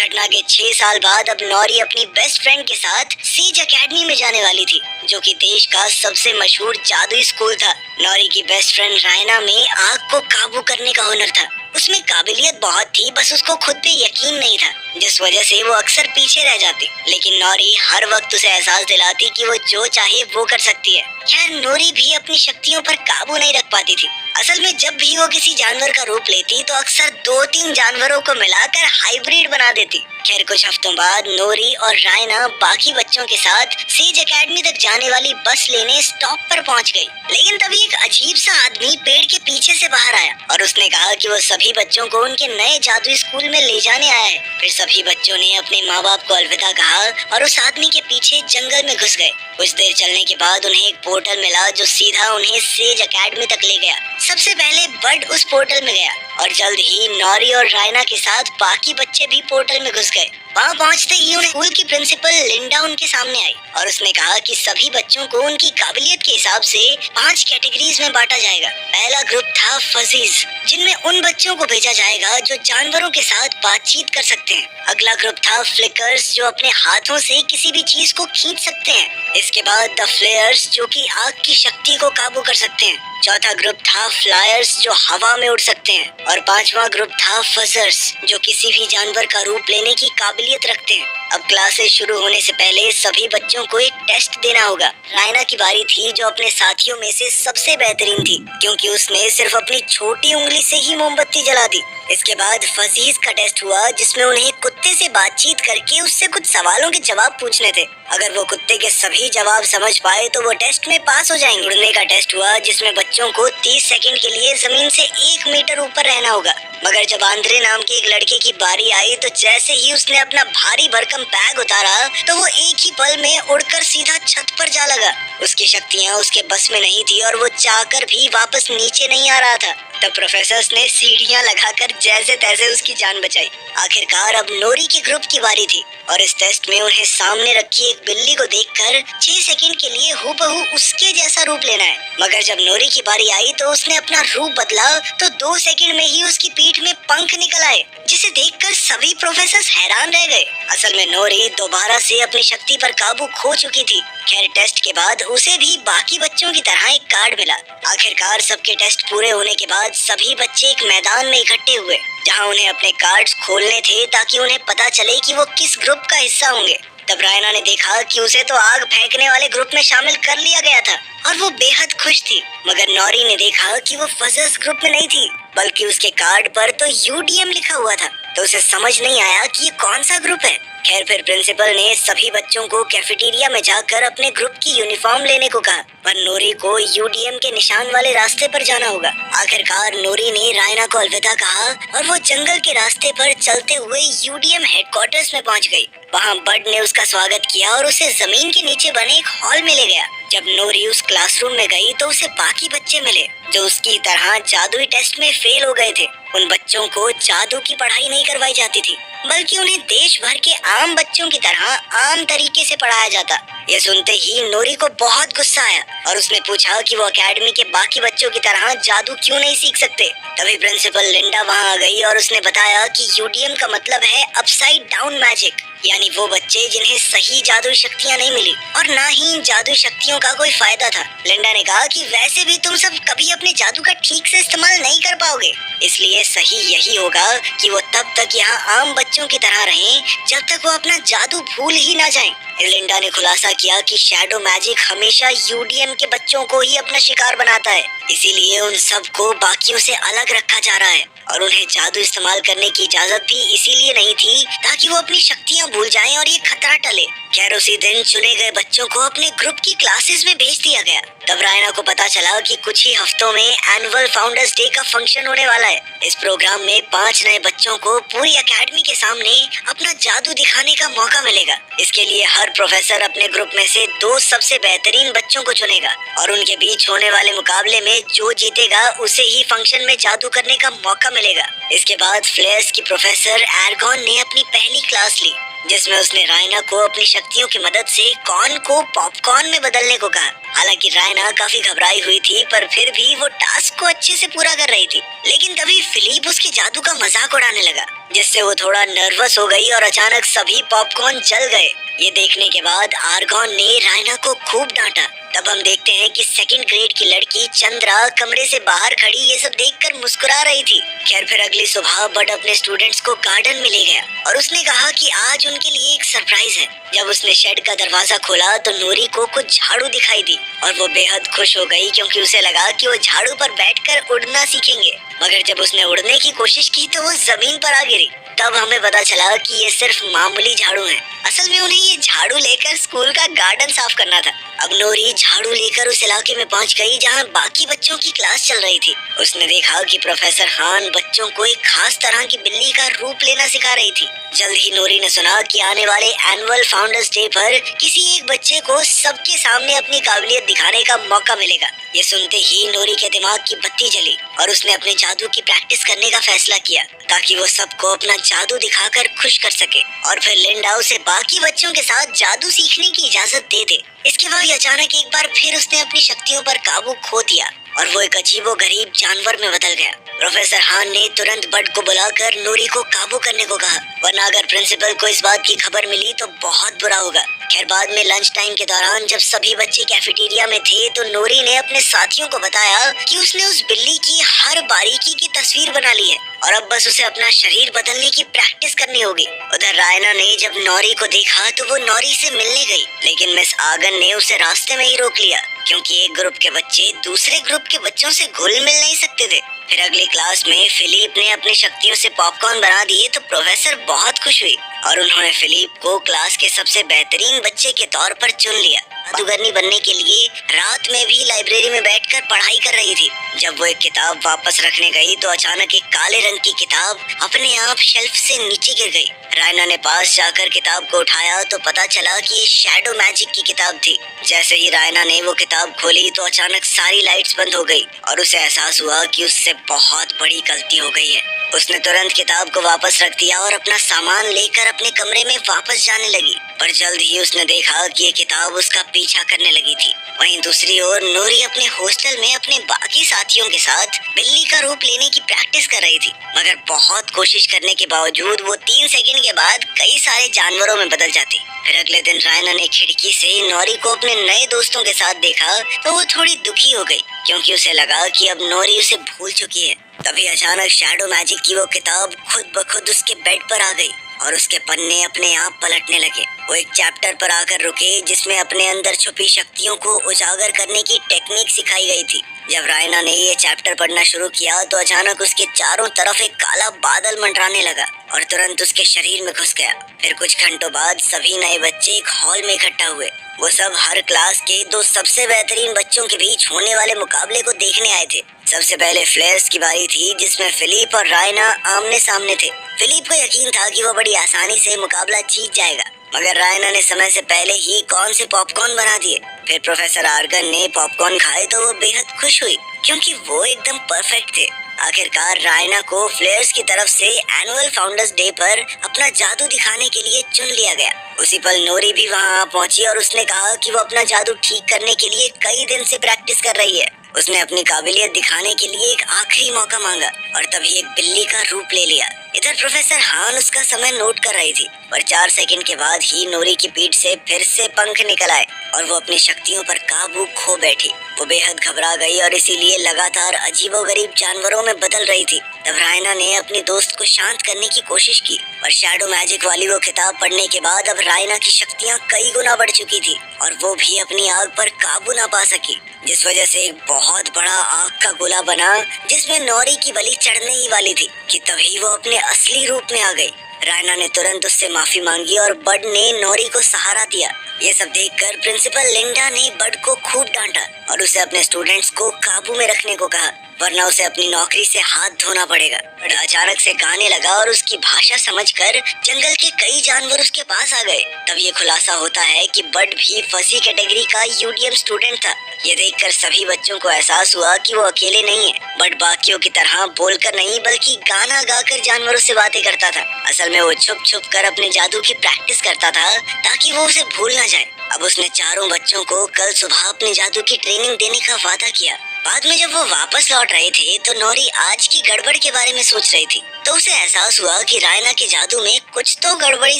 घटना के 6 साल बाद अब नौरी अपनी बेस्ट फ्रेंड के साथ सेज एकेडमी में जाने वाली थी, जो कि देश का सबसे मशहूर जादुई स्कूल था। नौरी की बेस्ट फ्रेंड रायना में आग को काबू करने का हुनर था। उसमें काबिलियत बहुत थी, बस उसको खुद पे यकीन नहीं था, जिस वजह से वो अक्सर पीछे रह जाती। लेकिन नौरी हर वक्त उसे एहसास दिलाती कि वो जो चाहे वो कर सकती है। खैर, नौरी भी अपनी शक्तियों पर काबू नहीं रख पाती थी। असल में जब भी वो किसी जानवर का रूप लेती तो अक्सर 2-3 जानवरों को मिलाकर हाइब्रिड बना देती। खैर, कुछ हफ्तों बाद नौरी और रायना बाकी बच्चों के साथ सेज एकेडमी तक जाने वाली बस लेने स्टॉप पर पहुंच गई। लेकिन तभी एक अजीब सा आदमी पेड़ के पीछे से बाहर आया और उसने कहा कि वो सभी बच्चों को उनके नए जादुई स्कूल में ले जाने आया है। फिर सभी बच्चों ने अपने माँ बाप को अलविदा कहा और उस आदमी के पीछे जंगल में घुस गए। कुछ देर चलने के बाद उन्हें एक पोर्टल मिला जो सीधा उन्हें सेज एकेडमी तक ले गया। सबसे पहले बड उस पोर्टल में गया और जल्द ही नौरी और रायना के साथ बाकी बच्चे भी पोर्टल में घुस गए। वहाँ पहुँचते ही उन्हें स्कूल की प्रिंसिपल लिंडा उनके सामने आई और उसने कहा कि सभी बच्चों को उनकी काबिलियत के हिसाब से 5 कैटेगरीज में बांटा जाएगा। पहला ग्रुप था फजीज, जिनमें उन बच्चों को भेजा जाएगा जो जानवरों के साथ बातचीत कर सकते हैं। अगला ग्रुप था फ्लिकर्स, जो अपने हाथों से किसी भी चीज को खींच सकते हैं। इसके बाद द फ्लेयर्स, जो कि आग की शक्ति को काबू कर सकते हैं। चौथा ग्रुप था फ्लायर्स, जो हवा में उड़ सकते हैं। और 5वां ग्रुप था फजर्स, जो किसी भी जानवर का रूप लेने की काबिलियत रखते हैं। अब क्लासेस शुरू होने से पहले सभी बच्चों को एक टेस्ट देना होगा। रायना की बारी थी, जो अपने साथियों में से सबसे बेहतरीन थी, क्योंकि उसने सिर्फ अपनी छोटी उंगली से ही मोमबत्ती जला दी। इसके बाद फजीज का टेस्ट हुआ, जिसमें उन्हें कुत्ते से बातचीत करके उससे कुछ सवालों के जवाब पूछने थे। अगर वो कुत्ते के सभी जवाब समझ पाए तो वो टेस्ट में पास हो जाएंगे। उड़ने का टेस्ट हुआ, जिसमें बच्चों को 30 सेकंड के लिए जमीन से 1 मीटर ऊपर रहना होगा। मगर जब आंद्रे नाम के एक लड़के की बारी आई तो जैसे ही उसने अपना भारी भरकम बैग उतारा तो वो एक ही पल में उड़कर सीधा छत पर जा लगा। उसकी शक्तियाँ उसके बस में नहीं थी और वो चाहकर भी वापस नीचे नहीं आ रहा था। तब प्रोफेसर ने सीढ़ियाँ लगाकर जैसे तैसे उसकी जान बचाई। आखिरकार अब नौरी के ग्रुप की बारी थी और इस टेस्ट में उन्हें सामने रखी एक बिल्ली को देखकर 6 सेकंड के लिए हूबहू उसके जैसा रूप लेना है। मगर जब नौरी की बारी आई तो उसने अपना रूप बदला तो 2 सेकंड में ही उसकी पीठ में पंख निकल आए, जिसे देखकर सभी प्रोफेसर हैरान रह गए। असल में नौरी दोबारा से अपनी शक्ति पर काबू खो चुकी थी। खैर, टेस्ट के बाद उसे भी बाकी बच्चों की तरह एक कार्ड मिला। आखिरकार सबके टेस्ट पूरे होने के बाद सभी बच्चे एक मैदान में इकट्ठे हुए, जहां उन्हें अपने कार्ड्स खोलने थे ताकि उन्हें पता चले कि वो किस ग्रुप का हिस्सा होंगे। तब रायना ने देखा कि उसे तो आग फेंकने वाले ग्रुप में शामिल कर लिया गया था और वो बेहद खुश थी। मगर नौरी ने देखा कि वो फजर्स ग्रुप में नहीं थी, बल्कि उसके कार्ड पर तो यूडीएम लिखा हुआ था। तो उसे समझ नहीं आया कि ये कौन सा ग्रुप है। खैर, फिर प्रिंसिपल ने सभी बच्चों को कैफेटेरिया में जाकर अपने ग्रुप की यूनिफॉर्म लेने को कहा, पर नौरी को यूडीएम के निशान वाले रास्ते पर जाना होगा। आखिरकार नौरी ने रायना को अलविदा कहा और वो जंगल के रास्ते पर चलते हुए यूडीएम हेडक्वार्टर्स में पहुंच गई। वहां बड ने उसका स्वागत किया और उसे जमीन के नीचे बने एक हॉल में ले गया। जब नौरी उस क्लासरूम में गई तो उसे बाकी बच्चे मिले जो उसकी तरह जादुई टेस्ट में फेल हो गए थे। उन बच्चों को जादू की पढ़ाई नहीं करवाई जाती थी, बल्कि उन्हें देश भर के आम बच्चों की तरह आम तरीके से पढ़ाया जाता। ये सुनते ही नौरी को बहुत गुस्सा आया और उसने पूछा कि वो एकेडमी के बाकी बच्चों की तरह जादू क्यों नहीं सीख सकते। तभी प्रिंसिपल लिंडा वहाँ आ गई और उसने बताया कि यूडीएम का मतलब है अपसाइड डाउन मैजिक, यानी वो बच्चे जिन्हें सही जादुई शक्तियाँ नहीं मिली और ना ही इन जादुई शक्तियों का कोई फायदा था। लिंडा ने कहा कि वैसे भी तुम सब कभी अपने जादू का ठीक से इस्तेमाल नहीं कर पाओगे, इसलिए सही यही होगा कि वो तब तक यहाँ आम बच्चों की तरह रहें जब तक वो अपना जादू भूल ही ना जाएं। लिंडा ने खुलासा किया कि शैडो मैजिक हमेशा यूडीएम के बच्चों को ही अपना शिकार बनाता है, इसीलिए उन सब को बाकियों से अलग रखा जा रहा है और उन्हें जादू इस्तेमाल करने की इजाजत भी इसीलिए नहीं थी ताकि वो अपनी शक्तियाँ भूल जाएं और ये खतरा टले। खैर, उसी दिन चुने गए बच्चों को अपने ग्रुप की क्लासेस में भेज दिया गया। तब रायना को पता चला कि कुछ ही हफ्तों में एनुअल फाउंडर्स डे का फंक्शन होने वाला है। इस प्रोग्राम में 5 नए बच्चों को पूरी एकेडमी के सामने अपना जादू दिखाने का मौका मिलेगा। इसके लिए हर प्रोफेसर अपने ग्रुप में से 2 सबसे बेहतरीन बच्चों को चुनेगा और उनके बीच होने वाले मुकाबले में जो जीतेगा उसे ही फंक्शन में जादू करने का मौका मिलेगा। इसके बाद फ्लेयर्स की प्रोफेसर एर्गॉन ने अपनी पहली क्लास ली जिसमें उसने रायना को अपनी शक्तियों की मदद से कॉर्न को पॉपकॉर्न में बदलने को कहा। हालांकि रायना काफी घबराई हुई थी, पर फिर भी वो टास्क को अच्छे से पूरा कर रही थी। लेकिन तभी फिलिप उसके जादू का मजाक उड़ाने लगा, जिससे वो थोड़ा नर्वस हो गई और अचानक सभी पॉपकॉर्न जल गए। ये देखने के बाद आर्गन ने रायना को खूब डांटा। तब हम देखते हैं कि सेकंड ग्रेड की लड़की चंद्रा कमरे से बाहर खड़ी ये सब देखकर मुस्कुरा रही थी। खैर फिर अगली सुबह बड अपने स्टूडेंट्स को गार्डन में ले गया और उसने कहा कि आज उनके लिए एक सरप्राइज है। जब उसने शेड का दरवाजा खोला तो नूरी को कुछ झाड़ू दिखाई दी और वो बेहद खुश हो गई, क्योंकि उसे लगा कि वो झाड़ू पर बैठकर उड़ना सीखेंगे। मगर जब उसने उड़ने की कोशिश की तो वो जमीन पर आ गिरी। तब हमें पता चला कि ये सिर्फ मामूली झाड़ू है। असल में उन्हें ये झाड़ू लेकर स्कूल का गार्डन साफ करना था। अब नूरी झाड़ू लेकर उस इलाके में पहुंच गई जहां बाकी बच्चों की क्लास चल रही थी। उसने देखा कि प्रोफेसर हान बच्चों को एक खास तरह की बिल्ली का रूप लेना सिखा रही थी। जल्द ही नूरी ने सुना कि आने वाले एनुअल फाउंडर्स डे पर किसी एक बच्चे को सबके सामने अपनी काबिलियत दिखाने का मौका मिलेगा। ये सुनते ही नूरी के दिमाग की बत्ती जली और उसने अपने जादू की प्रैक्टिस करने का फैसला किया, ताकि वो सबको अपना जादू दिखाकर खुश कर सके और फिर लिंडा उसे बाकी बच्चों के साथ जादू सीखने की इजाजत दे दे। इसके बाद अचानक एक बार फिर उसने अपनी शक्तियों पर काबू खो दिया और वो एक अजीबोगरीब जानवर में बदल गया। प्रोफेसर हान ने तुरंत बड को बुलाकर नूरी को काबू करने को कहा, वरना अगर प्रिंसिपल को इस बात की खबर मिली तो बहुत बुरा होगा। खैर बाद में लंच टाइम के दौरान जब सभी बच्चे कैफेटेरिया में थे तो नूरी ने अपने साथियों को बताया कि उसने उस बिल्ली की हर बारीकी की तस्वीर बना ली है और अब बस उसे अपना शरीर बदलने की प्रैक्टिस करनी होगी। उधर रायना ने जब नौरी को देखा तो वो नौरी से मिलने गई, लेकिन मिस आगन ने उसे रास्ते में ही रोक लिया, क्योंकि एक ग्रुप के बच्चे दूसरे ग्रुप के बच्चों से घुल मिल नहीं सकते थे। फिर अगली क्लास में फिलिप ने अपनी शक्तियों से पॉपकॉर्न बना दिए तो प्रोफेसर बहुत खुश हुई और उन्होंने फिलिप को क्लास के सबसे बेहतरीन बच्चे के तौर पर चुन लिया। जादूगरनी बनने के लिए रात में भी लाइब्रेरी में बैठकर पढ़ाई कर रही थी। जब वो एक किताब वापस रखने गई तो अचानक एक काले रंग की किताब अपने आप शेल्फ से नीचे गिर गई। रायना ने पास जाकर किताब को उठाया तो पता चला कि ये शैडो मैजिक की किताब थी। जैसे ही रायना ने वो किताब खोली तो अचानक सारी लाइट्स बंद हो गई और उसे एहसास हुआ कि उससे बहुत बड़ी गलती हो गई है। उसने तुरंत किताब को वापस रख दिया और अपना सामान लेकर अपने कमरे में वापस जाने लगी, पर जल्द ही उसने देखा कि ये किताब उसका पीछा करने लगी थी। वहीं दूसरी ओर नूरी अपने हॉस्टल में अपने बाकी साथियों के साथ बिल्ली का रूप लेने की प्रैक्टिस कर रही थी, मगर बहुत कोशिश करने के बावजूद वो 3 सेकंड के बाद कई सारे जानवरों में बदल जाती। फिर अगले दिन रायना ने खिड़की से नौरी को अपने नए दोस्तों के साथ देखा तो वो थोड़ी दुखी हो गई, क्योंकि उसे लगा कि अब नौरी उसे भूल चुकी है। तभी अचानक शैडो मैजिक की वो किताब खुद ब खुद उसके बेड पर आ गई और उसके पन्ने अपने आप पलटने लगे। वो एक चैप्टर पर आकर रुके जिसमें अपने अंदर छुपी शक्तियों को उजागर करने की टेक्निक सिखाई गई थी। जब रायना ने ये चैप्टर पढ़ना शुरू किया तो अचानक उसके चारों तरफ एक काला बादल मंडराने लगा और तुरंत उसके शरीर में घुस गया। फिर कुछ घंटों बाद सभी नए बच्चे एक हॉल में इकट्ठा हुए। वो सब हर क्लास के 2 सबसे बेहतरीन बच्चों के बीच होने वाले मुकाबले को देखने आए थे। सबसे पहले फ्लेयर्स की बारी थी, जिसमें फिलिप और रायना आमने सामने थे। फिलिप को यकीन था कि वो बड़ी आसानी से मुकाबला जीत जाएगा, मगर रायना ने समय से पहले ही कौन से पॉपकॉर्न बना दिए। फिर प्रोफेसर आर्गन ने पॉपकॉर्न खाए तो वो बेहद खुश हुई, क्योंकि वो एकदम परफेक्ट थे। आखिरकार रायना को फ्लेयर्स की तरफ से एनुअल फाउंडर्स डे पर अपना जादू दिखाने के लिए चुन लिया गया। उसी पल नूरी भी वहाँ पहुंची और उसने कहा कि वो अपना जादू ठीक करने के लिए कई दिन से प्रैक्टिस कर रही है। उसने अपनी काबिलियत दिखाने के लिए एक आखिरी मौका मांगा और तभी एक बिल्ली का रूप ले लिया। इधर प्रोफेसर हान उसका समय नोट कर रही थी, पर 4 सेकंड के बाद ही नूरी की पीठ से फिर से पंख निकल आए और वो अपनी शक्तियों पर काबू खो बैठी। वो बेहद घबरा गई और इसीलिए लगातार अजीबोगरीब जानवरों में बदल रही थी। तब रायना ने अपनी दोस्त को शांत करने की कोशिश की, पर शैडो मैजिक वाली वो किताब पढ़ने के बाद अब रायना की शक्तियाँ कई गुना बढ़ चुकी थी और वो भी अपनी आग पर काबू ना पा सकी, जिस वजह से एक बहुत बड़ा आग का गोला बना जिसमें नौरी की बलि चढ़ने ही वाली थी कि तभी वो अपने असली रूप में आ गई। रायना ने तुरंत उससे माफी मांगी और बड ने नौरी को सहारा दिया। ये सब देखकर प्रिंसिपल लिंडा ने बड को खूब डांटा और उसे अपने स्टूडेंट्स को काबू में रखने को कहा। वरना उसे अपनी नौकरी से हाथ धोना पड़ेगा। बट अचानक से गाने लगा और उसकी भाषा समझकर जंगल के कई जानवर उसके पास आ गए। तब ये खुलासा होता है कि बड भी फजी कैटेगरी का यूडीएम स्टूडेंट था। ये देखकर सभी बच्चों को एहसास हुआ कि वो अकेले नहीं है। बट बाकियों की तरह बोलकर नहीं बल्कि गाना गाकर जानवरों से बातें करता था। असल में वो छुप छुप कर अपने जादू की प्रैक्टिस करता था ताकि वो उसे भूल ना जाए। अब उसने चारों बच्चों को कल सुबह अपने जादू की ट्रेनिंग देने का वादा किया। बाद में जब वो वापस लौट रहे थे तो नौरी आज की गड़बड़ के बारे में सोच रही थी। तो उसे एहसास हुआ कि रायना के जादू में कुछ तो गड़बड़ी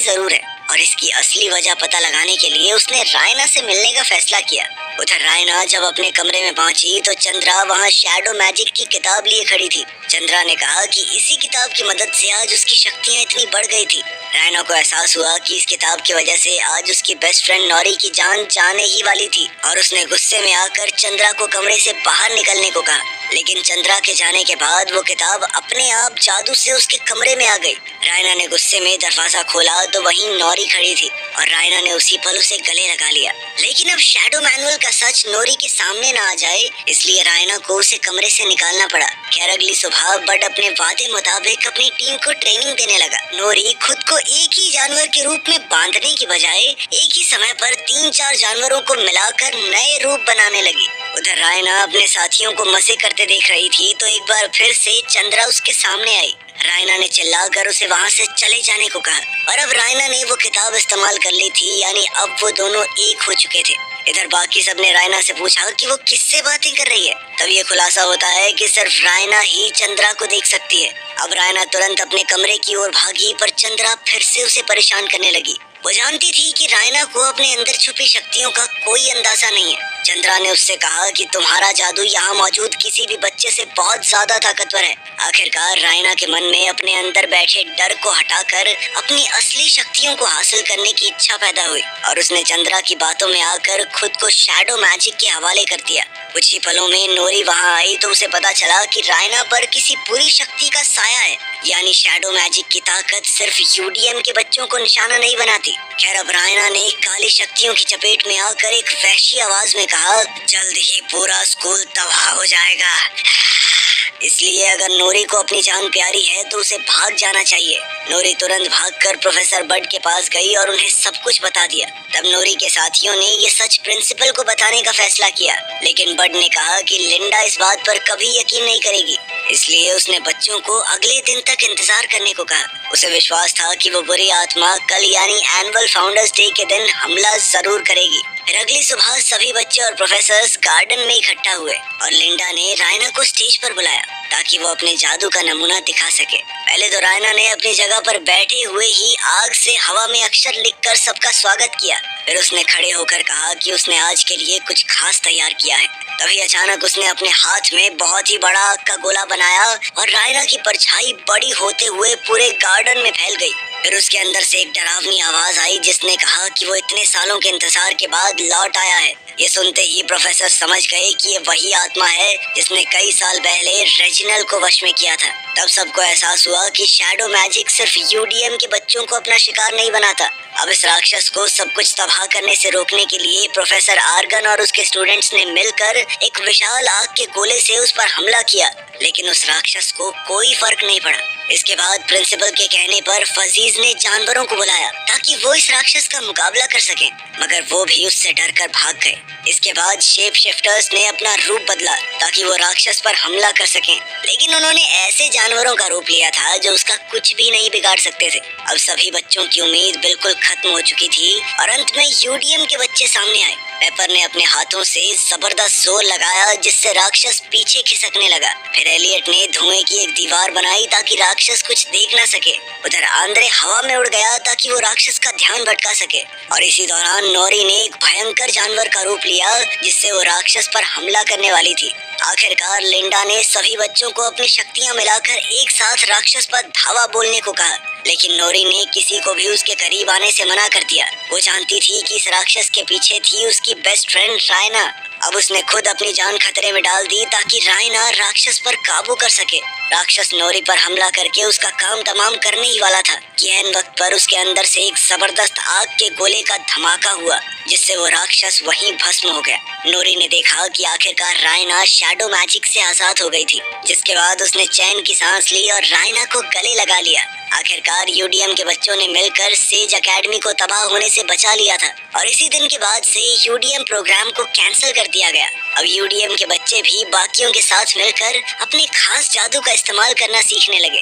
जरूर है और इसकी असली वजह पता लगाने के लिए उसने रायना से मिलने का फैसला किया। उधर रायना जब अपने कमरे में पहुंची तो चंद्रा वहां शैडो मैजिक की किताब लिए खड़ी थी। चंद्रा ने कहा कि इसी किताब की मदद से आज उसकी शक्तियां इतनी बढ़ गई थी। रायना को एहसास हुआ कि इस किताब की वजह से आज उसकी बेस्ट फ्रेंड नौरी की जान जाने ही वाली थी और उसने गुस्से में आकर चंद्रा को कमरे से बाहर निकलने को कहा। लेकिन चंद्रा के जाने के बाद वो किताब अपने आप जादू से उसके कमरे में आ गई। रायना ने गुस्से में दरवाजा खोला तो वहीं नौरी खड़ी थी और रायना ने उसी पल उसे गले लगा लिया। लेकिन अब शैडो मैनुअल का सच नौरी के सामने ना आ जाए इसलिए रायना को उसे कमरे से निकालना पड़ा। खैर अगली सुबह बड अपने वादे मुताबिक अपनी टीम को ट्रेनिंग देने लगा। नौरी खुद को एक ही जानवर के रूप में बांधने की बजाय एक ही समय पर 3-4 जानवरों को मिलाकर नए रूप बनाने लगी। उधर रायना अपने साथियों को मजे करते देख रही थी तो एक बार फिर से चंद्रा उसके सामने आई। रायना ने चिल्लाकर उसे वहां से चले जाने को कहा और अब रायना ने वो किताब इस्तेमाल कर ली थी, यानी अब वो दोनों एक हो चुके थे। इधर बाकी सबने रायना से पूछा कि वो किससे बातें कर रही है। तब ये खुलासा होता है कि सिर्फ रायना ही चंद्रा को देख सकती है। अब रायना तुरंत अपने कमरे की ओर भागी पर चंद्रा फिर से उसे परेशान करने लगी। वो जानती थी कि रायना को अपने अंदर छुपी शक्तियों का कोई अंदाजा नहीं है। चंद्रा ने उससे कहा कि तुम्हारा जादू यहाँ मौजूद किसी भी बच्चे से बहुत ज्यादा ताकतवर है। आखिरकार रायना के मन में अपने अंदर बैठे डर को हटाकर अपनी असली शक्तियों को हासिल करने की इच्छा पैदा हुई और उसने चंद्रा की बातों में आकर खुद को शैडो मैजिक के हवाले कर दिया। कुछ ही पलों में नौरी वहाँ आई तो उसे पता चला कि रायना पर किसी बुरी शक्ति का साया है, यानी शैडो मैजिक की ताकत सिर्फ यूडीएम के बच्चों को निशाना नहीं बनाती। खैर अब रायना ने काली शक्तियों की चपेट में आकर एक वहशी आवाज में कहा, जल्द ही पूरा स्कूल तबाह हो जाएगा, इसलिए अगर नौरी को अपनी जान प्यारी है तो उसे भाग जाना चाहिए। नौरी तुरंत भागकर प्रोफेसर बड के पास गई और उन्हें सब कुछ बता दिया। तब नौरी के साथियों ने ये सच प्रिंसिपल को बताने का फैसला किया, लेकिन बड ने कहा कि लिंडा इस बात पर कभी यकीन नहीं करेगी, इसलिए उसने बच्चों को अगले दिन तक इंतजार करने को कहा। उसे विश्वास था कि वो बुरी आत्मा कल यानी एनुअल फाउंडर्स डे के दिन हमला जरूर करेगी। फिर अगली सुबह सभी बच्चे और प्रोफेसर्स गार्डन में इकट्ठा हुए और लिंडा ने रायना को स्टेज पर बुलाया ताकि वो अपने जादू का नमूना दिखा सके। पहले तो रायना ने अपनी जगह पर बैठे हुए ही आग से हवा में अक्षर लिखकर सबका स्वागत किया। फिर उसने खड़े होकर कहा कि उसने आज के लिए कुछ खास तैयार किया है। तभी अचानक उसने अपने हाथ में बहुत ही बड़ा आग का गोला बनाया और रायना की परछाई बड़ी होते हुए पूरे गार्डन में फैल गई। फिर उसके अंदर से एक डरावनी आवाज आई जिसने कहा कि वो इतने सालों के इंतजार के बाद लौट आया है। ये सुनते ही प्रोफेसर समझ गए कि ये वही आत्मा है जिसने कई साल पहले रेजिनल को वश में किया था। तब सबको एहसास हुआ कि शैडो मैजिक सिर्फ यूडीएम के बच्चों को अपना शिकार नहीं बनाता। अब इस राक्षस को सब कुछ तबाह करने से रोकने के लिए प्रोफेसर आर्गन और उसके स्टूडेंट्स ने मिलकर एक विशाल आग के गोले से उस पर हमला किया, लेकिन उस राक्षस को कोई फर्क नहीं पड़ा। इसके बाद प्रिंसिपल के कहने पर फजीज ने जानवरों को बुलाया ताकि वो इस राक्षस का मुकाबला कर सकें, मगर वो भी उससे डरकर भाग गए। इसके बाद शेप शिफ्टर्स ने अपना रूप बदला ताकि वो राक्षस पर हमला कर सकें, लेकिन उन्होंने ऐसे जानवरों का रूप लिया था जो उसका कुछ भी नहीं बिगाड़ सकते थे। अब सभी बच्चों की उम्मीद बिल्कुल खत्म हो चुकी थी और अंत में यूडीएम के बच्चे सामने आए। पेपर ने अपने हाथों से जबरदस्त जोर लगाया जिससे राक्षस पीछे खिसकने लगा। फिर एलियट ने धुएं की एक दीवार बनाई ताकि राक्षस कुछ देख न सके। उधर आंद्रे हवा में उड़ गया ताकि वो राक्षस का ध्यान भटका सके और इसी दौरान नौरी ने एक भयंकर जानवर का रूप लिया जिससे वो राक्षस पर हमला करने वाली थी। आखिरकार लिंडा ने सभी बच्चों को अपनी शक्तियां मिलाकर एक साथ राक्षस पर धावा बोलने को कहा, लेकिन नौरी ने किसी को भी उसके करीब आने से मना कर दिया। वो जानती थी कि इस राक्षस के पीछे थी उसकी बेस्ट फ्रेंड रायना। अब उसने खुद अपनी जान खतरे में डाल दी ताकि रायना राक्षस पर काबू कर सके। राक्षस नोरी पर हमला करके उसका काम तमाम करने ही वाला था कि ऐन वक्त पर उसके अंदर से एक जबरदस्त आग के गोले का धमाका हुआ, जिससे वो राक्षस वहीं भस्म हो गया। नोरी ने देखा कि आखिरकार रायना शैडो मैजिक से आजाद हो गई थी, जिसके बाद उसने चैन की सांस ली और रायना को गले लगा लिया। आखिरकार यूडीएम के बच्चों ने मिलकर सेज एकेडमी को तबाह होने से बचा लिया था और इसी दिन के बाद से यूडीएम प्रोग्राम को कैंसिल कर दिया गया। अब यूडीएम के बच्चे भी बाकियों के साथ मिलकर अपने खास जादू का इस्तेमाल करना सीखने लगे।